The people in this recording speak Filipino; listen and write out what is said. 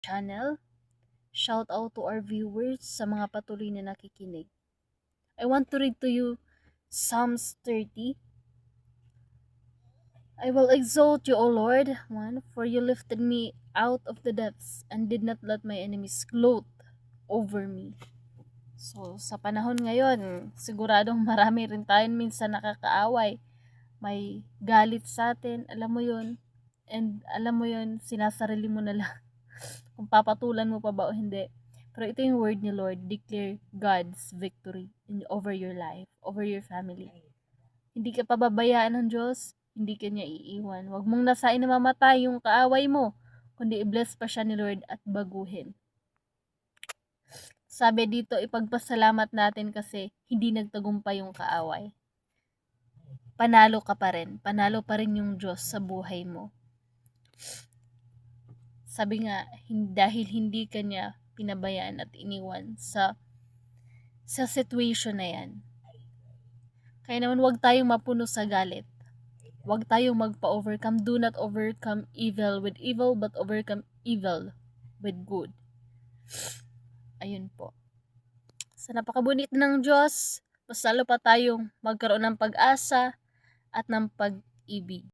channel. Shout out to our viewers sa mga patuloy na nakikinig. I want to read to you Psalms 30. I will exalt you, O Lord, for you lifted me out of the depths and did not let my enemies gloat over me. So, sa panahon ngayon, siguradong marami rin tayo minsan nakakaaway. May galit sa atin, alam mo yun. And alam mo yun, sinasarili mo na lang kung papatulan mo pa ba o hindi. Pero ito yung word ni Lord, declare God's victory over your life, over your family. Hindi ka pababayaan ng Diyos, hindi ka niya iiwan. Huwag mong nasain na mamatay yung kaaway mo, kundi i-bless pa siya ni Lord at baguhin. Sabi dito, ipagpasalamat natin kasi hindi nagtagumpay yung kaaway. Panalo ka pa rin. Panalo pa rin yung Diyos sa buhay mo. Sabi nga, dahil hindi ka niya pinabayaan at iniwan sa situation na yan. Kaya naman huwag tayong mapuno sa galit. Huwag tayong magpa-overcome. Do not overcome evil with evil, but overcome evil with good. Ayun po. Sa napakabunit ng Diyos, mas lalo pa tayong magkaroon ng pag-asa at ng pag-ibig.